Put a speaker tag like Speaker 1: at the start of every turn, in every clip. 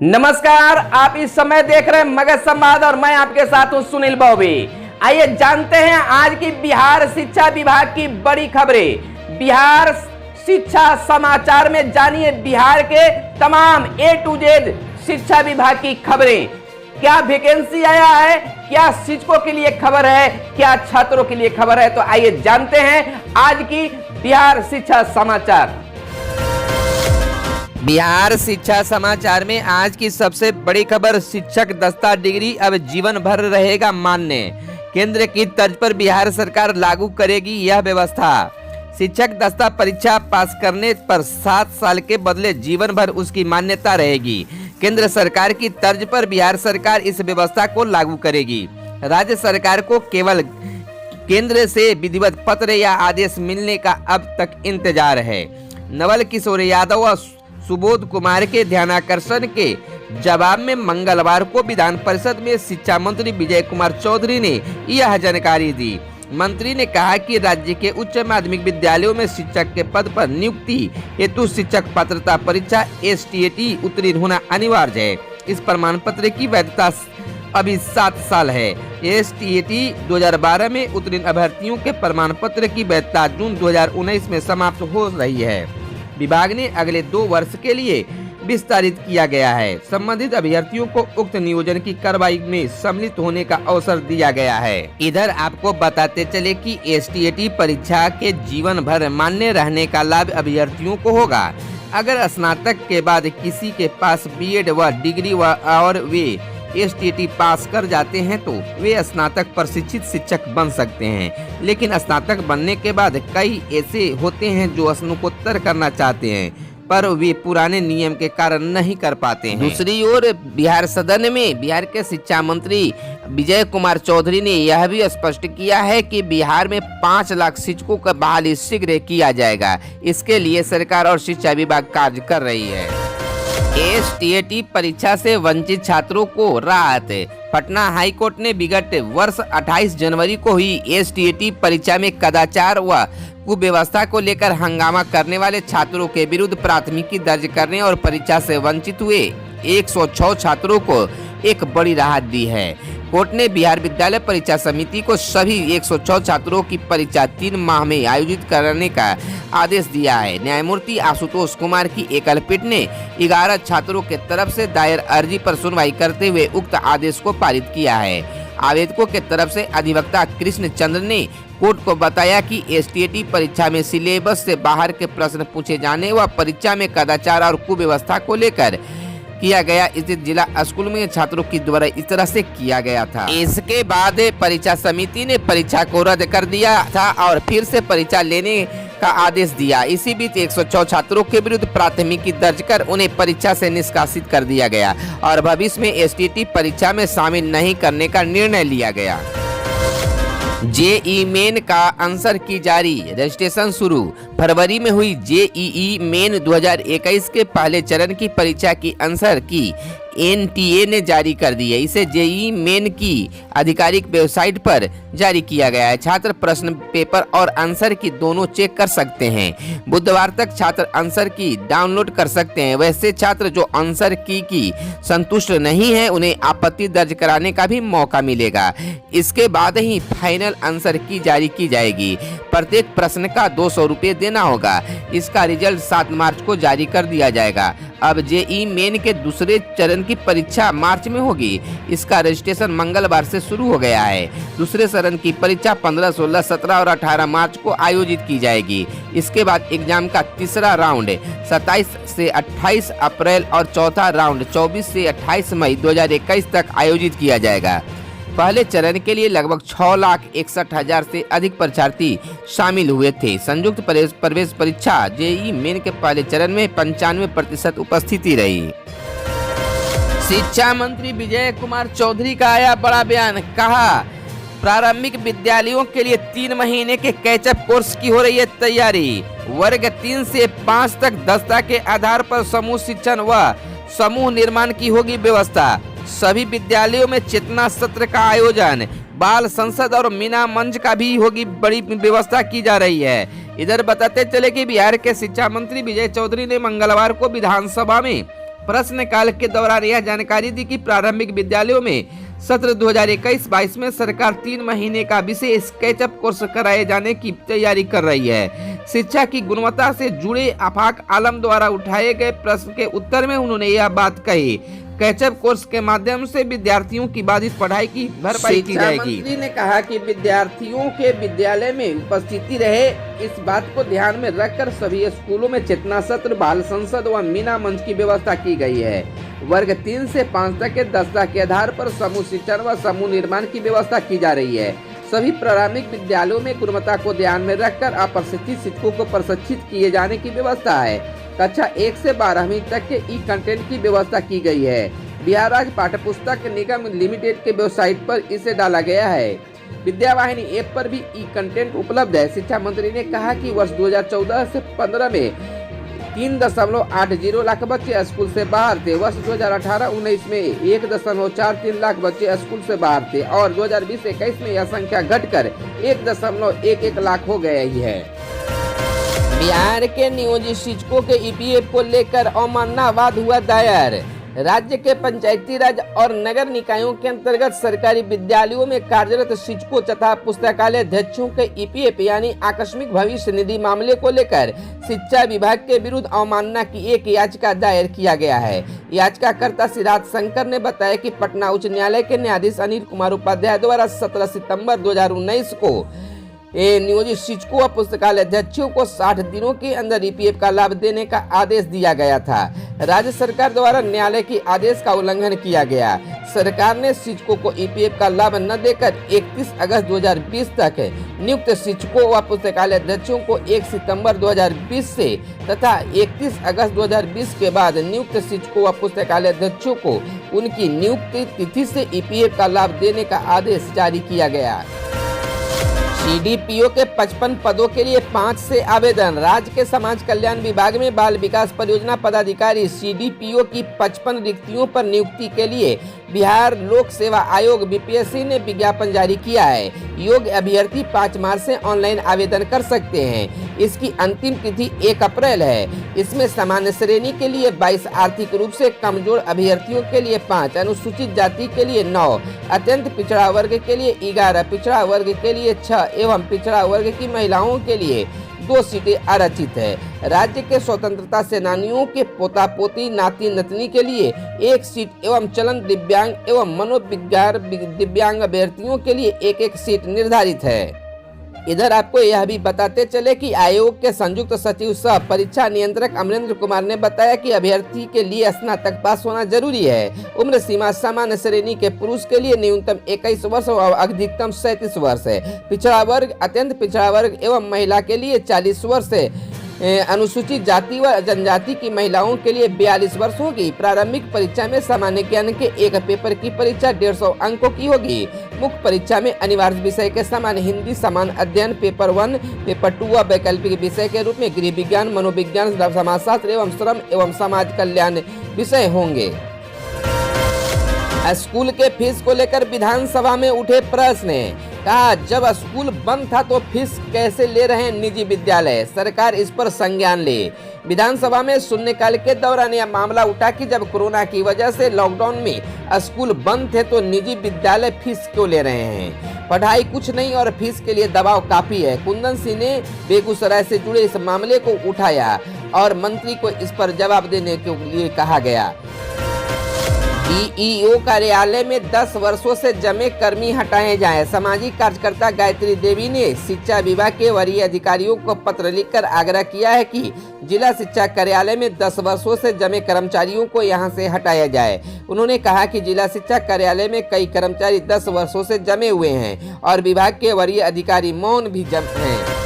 Speaker 1: नमस्कार, आप इस समय देख रहे हैं मगध संवाद और मैं आपके साथ हूं सुनील बॉबी। आइए जानते हैं आज की बिहार शिक्षा विभाग की बड़ी खबरें। बिहार शिक्षा समाचार में जानिए बिहार के तमाम A to Z शिक्षा विभाग की खबरें। क्या वैकेंसी आया है, क्या शिक्षकों के लिए खबर है, क्या छात्रों के लिए खबर है, तो आइए जानते हैं आज की बिहार शिक्षा समाचार।
Speaker 2: बिहार शिक्षा समाचार में आज की सबसे बड़ी खबर, शिक्षक दस्ता डिग्री अब जीवन भर रहेगा मान्य। केंद्र की तर्ज पर बिहार सरकार लागू करेगी यह व्यवस्था। शिक्षक दस्ता परीक्षा पास करने पर 7 साल के बदले जीवन भर उसकी मान्यता रहेगी। केंद्र सरकार की तर्ज पर बिहार सरकार इस व्यवस्था को लागू करेगी। राज्य सरकार को केवल केंद्र से विधिवत पत्र या आदेश मिलने का अब तक इंतजार है। नवल किशोर यादव और सुबोध कुमार के ध्यानाकर्षण के जवाब में मंगलवार को विधान परिषद में शिक्षा मंत्री विजय कुमार चौधरी ने यह जानकारी दी। मंत्री ने कहा कि राज्य के उच्च माध्यमिक विद्यालयों में शिक्षक के पद पर नियुक्ति हेतु शिक्षक पात्रता परीक्षा STAT उत्तीर्ण होना अनिवार्य है। इस प्रमाण पत्र की वैधता अभी 7 साल है। STAT 2012 में उत्तीर्ण अभ्यर्थियों के प्रमाण पत्र की वैधता जून 2019 में समाप्त हो रही है। विभाग ने अगले 2 वर्ष के लिए विस्तारित किया गया है। संबंधित अभ्यर्थियों को उक्त नियोजन की कार्रवाई में सम्मिलित होने का अवसर दिया गया है। इधर आपको बताते चले कि STAT परीक्षा के जीवन भर मान्य रहने का लाभ अभ्यर्थियों को होगा। अगर स्नातक के बाद किसी के पास BEd व डिग्री और वे STAT पास कर जाते हैं तो वे स्नातक प्रशिक्षित शिक्षक बन सकते हैं। लेकिन स्नातक बनने के बाद कई ऐसे होते हैं जो स्नातकोत्तर करना चाहते हैं पर वे पुराने नियम के कारण नहीं कर पाते हैं। दूसरी ओर बिहार सदन में बिहार के शिक्षा मंत्री विजय कुमार चौधरी ने यह भी स्पष्ट किया है कि बिहार में 5 लाख शिक्षकों का बहाली शीघ्र किया जाएगा। इसके लिए सरकार और शिक्षा विभाग कार्य कर रही है। STAT परीक्षा से वंचित छात्रों को राहत। पटना हाई कोर्ट ने विगत वर्ष 28 जनवरी को हुई STAT परीक्षा में कदाचार व कुव्यवस्था को लेकर हंगामा करने वाले छात्रों के विरुद्ध प्राथमिकी दर्ज करने और परीक्षा से वंचित हुए 106 छात्रों को एक बड़ी राहत दी है। कोर्ट ने बिहार विद्यालय परीक्षा समिति को सभी 106 छात्रों की परीक्षा 3 माह में आयोजित करने का आदेश दिया है। न्यायमूर्ति आशुतोष कुमार की एकल पीठ ने 11 छात्रों के तरफ से दायर अर्जी पर सुनवाई करते हुए उक्त आदेश को पारित किया है। आवेदकों के तरफ से अधिवक्ता कृष्ण चंद्र ने कोर्ट को बताया कि STAT परीक्षा में सिलेबस से बाहर के प्रश्न पूछे जाने व परीक्षा में कदाचार और कुव्यवस्था को लेकर किया गया स्थित जिला स्कूल में छात्रों की द्वारा इस तरह से किया गया था। इसके बाद परीक्षा समिति ने परीक्षा को रद्द कर दिया था और फिर से परीक्षा लेने का आदेश दिया। इसी बीच 106 छात्रों के विरुद्ध प्राथमिकी दर्ज कर उन्हें परीक्षा से निष्कासित कर दिया गया और भविष्य में STAT परीक्षा में शामिल नहीं करने का निर्णय लिया गया। JEE मेन का आंसर की जारी, रजिस्ट्रेशन शुरू। फरवरी में हुई JEE मेन 2021 के पहले चरण की परीक्षा की आंसर की NTA ने जारी कर दी है। इसे JEE मेन की आधिकारिक वेबसाइट पर जारी किया गया है। छात्र प्रश्न पेपर और आंसर की दोनों चेक कर सकते हैं। बुधवार तक छात्र आंसर की डाउनलोड कर सकते हैं। वैसे छात्र जो आंसर की संतुष्ट नहीं है उन्हें आपत्ति दर्ज कराने का भी मौका मिलेगा। इसके बाद ही फाइनल आंसर की जारी की जाएगी। प्रत्येक प्रश्न का 200 रुपये देना होगा। इसका रिजल्ट 7 मार्च को जारी कर दिया जाएगा। अब JEE मेन के दूसरे चरण की परीक्षा मार्च में होगी। इसका रजिस्ट्रेशन मंगलवार से शुरू हो गया है। दूसरे चरण की परीक्षा 15, 16, 17 और 18 मार्च को आयोजित की जाएगी। इसके बाद एग्जाम का तीसरा राउंड 27 से 28 अप्रैल और चौथा राउंड 24 से 28 मई 2021 तक आयोजित किया जाएगा। पहले चरण के लिए लगभग 6,61,000 से अधिक परीक्षार्थी शामिल हुए थे। संयुक्त प्रवेश परीक्षा JEE मेन के पहले चरण में 95% उपस्थिति रही। शिक्षा मंत्री विजय कुमार चौधरी का आया बड़ा बयान। कहा प्रारंभिक विद्यालयों के लिए 3 महीने के कैचअप कोर्स की हो रही है तैयारी। वर्ग 3 से 5 तक दस्ता के आधार पर समूह शिक्षण व समूह निर्माण की होगी व्यवस्था। सभी विद्यालयों में चेतना सत्र का आयोजन, बाल संसद और मीना मंच का भी होगी बड़ी व्यवस्था की जा रही है। इधर बताते चले कि बिहार के शिक्षा मंत्री विजय चौधरी ने मंगलवार को विधानसभा में प्रश्नकाल के दौरान यह जानकारी दी कि प्रारंभिक विद्यालयों में सत्र 2021-22 में सरकार 3 महीने का विशेष कैचअप कोर्स कराए जाने की तैयारी कर रही है। शिक्षा की गुणवत्ता से जुड़े आफाक आलम द्वारा उठाए गए प्रश्न के उत्तर में उन्होंने यह बात कही। कैचअप कोर्स के माध्यम से विद्यार्थियों की बाधित पढ़ाई की भरपाई की जाएगी।
Speaker 1: मंत्री ने कहा कि विद्यार्थियों के विद्यालय में उपस्थिति रहे, इस बात को ध्यान में रखकर सभी स्कूलों में चेतना सत्र, बाल संसद व मीना मंच की व्यवस्था की गई है। वर्ग 3 से 5 तक के दस्ता के आधार पर समूह शिक्षण व समूह निर्माण की व्यवस्था की जा रही है। सभी प्रारंभिक विद्यालयों में गुणवत्ता को ध्यान में रखकर अप्रशिक्षित शिक्षकों को प्रशिक्षित किए जाने की व्यवस्था है। कक्षा 1 से 12वीं तक के ई कंटेंट की व्यवस्था की गई है। बिहार राज्य पाठ्यपुस्तक निगम लिमिटेड के वेबसाइट पर इसे डाला गया है। विद्यावाहिनी ऐप पर भी ई कंटेंट उपलब्ध है। शिक्षा मंत्री ने कहा कि वर्ष 2014 से 15 में 3.80 लाख बच्चे स्कूल से बाहर थे। वर्ष 2018-19 में 1.43 लाख बच्चे स्कूल से बाहर थे और 2020-21 में यह संख्या घटकर 1.11 लाख हो गई है। बिहार के नियोजित शिक्षकों के ईपीएफ को लेकर अवमानना वाद हुआ दायर। राज्य के पंचायती राज और नगर निकायों के अंतर्गत सरकारी विद्यालयों में कार्यरत शिक्षकों तथा पुस्तकालय अध्यक्षों के ईपीएफ यानी आकस्मिक भविष्य निधि मामले को लेकर शिक्षा विभाग के विरुद्ध अवमानना की एक याचिका दायर किया गया है। याचिकाकर्ता सिद्धार्थ शंकर ने बताया कि पटना उच्च न्यायालय के न्यायाधीश अनिल कुमार उपाध्याय द्वारा 17 सितंबर 2019 को नियोजित शिक्षकों और पुस्तकालय अध्यक्षों को 60 दिनों के अंदर ईपीएफ का लाभ देने का आदेश दिया गया था। राज्य सरकार द्वारा न्यायालय के आदेश का उल्लंघन किया गया। सरकार ने शिक्षकों को ईपीएफ का लाभ न देकर 31 अगस्त 2020 तक नियुक्त शिक्षकों व पुस्तकालय अध्यक्षों को 1 सितंबर 2020 से तथा 31 अगस्त 2020 के बाद नियुक्त शिक्षकों व पुस्तकालय अध्यक्षों को उनकी नियुक्ति तिथि से ईपीएफ का लाभ देने का आदेश जारी किया गया। सीडीपीओ के 55 पदों के लिए 5 से आवेदन। राज्य के समाज कल्याण विभाग में बाल विकास परियोजना पदाधिकारी सीडीपीओ की 55 रिक्तियों पर नियुक्ति के लिए बिहार लोक सेवा आयोग बीपीएससी ने विज्ञापन जारी किया है। योग्य अभ्यर्थी 5 मार्च से ऑनलाइन आवेदन कर सकते हैं। इसकी अंतिम तिथि 1 अप्रैल है। इसमें सामान्य श्रेणी के लिए 22, आर्थिक रूप से कमजोर अभ्यर्थियों के लिए 5, अनुसूचित जाति के लिए 9, अत्यंत पिछड़ा वर्ग के लिए 11, पिछड़ा वर्ग के लिए 6 एवं पिछड़ा वर्ग की महिलाओं के लिए 2 सीटें आरक्षित है। राज्य के स्वतंत्रता सेनानियों के पोता पोती नाती नतनी के लिए 1 सीट एवं चलन दिव्यांग एवं मनोविज्ञान दिव्यांग अभ्यर्थियों के लिए 1-1 सीट निर्धारित है। इधर आपको यह भी बताते चले कि आयोग के संयुक्त सचिव सह परीक्षा नियंत्रक अमरेंद्र कुमार ने बताया कि अभ्यर्थी के लिए स्नातक पास होना जरूरी है। उम्र सीमा सामान्य श्रेणी के पुरुष के लिए न्यूनतम 21 वर्ष और अधिकतम 37 वर्ष है। पिछड़ा वर्ग, अत्यंत पिछड़ा वर्ग एवं महिला के लिए 40 वर्ष है। अनुसूचित जाति व जनजाति की महिलाओं के लिए 42 वर्ष होगी। प्रारंभिक परीक्षा में सामान्य ज्ञान के एक पेपर की परीक्षा 150 अंकों की होगी। मुख्य परीक्षा में अनिवार्य विषय के समान हिंदी, समान अध्ययन पेपर 1, पेपर 2 व वैकल्पिक विषय के रूप में गृह विज्ञान, मनोविज्ञान, समाजशास्त्र एवं श्रम एवं समाज कल्याण विषय होंगे। स्कूल के फीस को लेकर विधानसभा में उठे प्रश्न। कहा, जब स्कूल बंद था तो फीस कैसे ले रहे हैं निजी विद्यालय, सरकार इस पर संज्ञान ले। विधानसभा में शून्यकाल के दौरान यह मामला उठा कि जब कोरोना की वजह से लॉकडाउन में स्कूल बंद थे तो निजी विद्यालय फीस क्यों ले रहे हैं। पढ़ाई कुछ नहीं और फीस के लिए दबाव काफी है। कुंदन सिंह ने बेगूसराय से जुड़े इस मामले को उठाया और मंत्री को इस पर जवाब देने के लिए कहा गया। डीईओ कार्यालय में 10 वर्षों से जमे कर्मी हटाए जाएं। सामाजिक कार्यकर्ता गायत्री देवी ने शिक्षा विभाग के वरीय अधिकारियों को पत्र लिखकर आग्रह किया है कि जिला शिक्षा कार्यालय में 10 वर्षों से जमे कर्मचारियों को यहां से हटाया जाए। उन्होंने कहा कि जिला शिक्षा कार्यालय में कई कर्मचारी 10 वर्षों से जमे हुए हैं और विभाग के वरीय अधिकारी मौन भी जम हैं।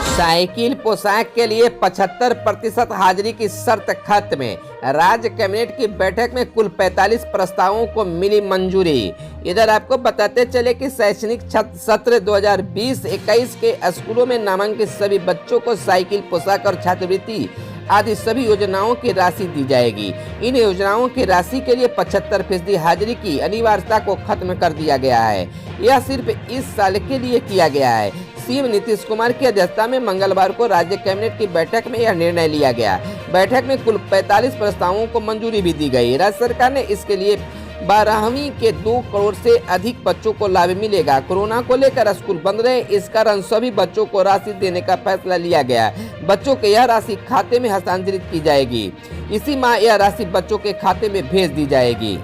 Speaker 1: साइकिल पोशाक के लिए 75% हाजिरी की शर्त खत्म। राज्य कैबिनेट की बैठक में कुल 45 प्रस्तावों को मिली मंजूरी। इधर आपको बताते चले कि शैक्षणिक सत्र 2020-21 के स्कूलों में नामांकित सभी बच्चों को साइकिल, पोशाक और छात्रवृत्ति आदि सभी योजनाओं की राशि दी जाएगी। इन योजनाओं की राशि के लिए 75% हाजिरी की अनिवार्यता को खत्म कर दिया गया है। यह सिर्फ इस साल के लिए किया गया है। सीएम नीतीश कुमार की अध्यक्षता में मंगलवार को राज्य कैबिनेट की बैठक में यह निर्णय लिया गया।
Speaker 2: बैठक में कुल 45 प्रस्तावों को मंजूरी भी दी गई। राज्य सरकार ने इसके लिए 12वीं के 2 करोड़ से अधिक बच्चों को लाभ मिलेगा। कोरोना को लेकर स्कूल बंद रहे, इस कारण सभी बच्चों को राशि देने का फैसला लिया गया। बच्चों के यह राशि खाते में हस्तांतरित की जाएगी। इसी माह यह राशि बच्चों के खाते में भेज दी जाएगी।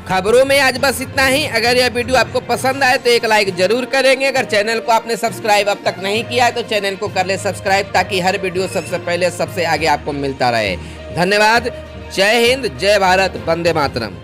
Speaker 2: खबरों में आज बस इतना ही। अगर यह वीडियो आपको पसंद आए तो एक लाइक जरूर करेंगे। अगर चैनल को आपने सब्सक्राइब अब तक नहीं किया है तो चैनल को कर ले सब्सक्राइब, ताकि हर वीडियो सबसे पहले सबसे आगे आपको मिलता रहे। धन्यवाद। जय हिंद, जय भारत, वंदे मातरम।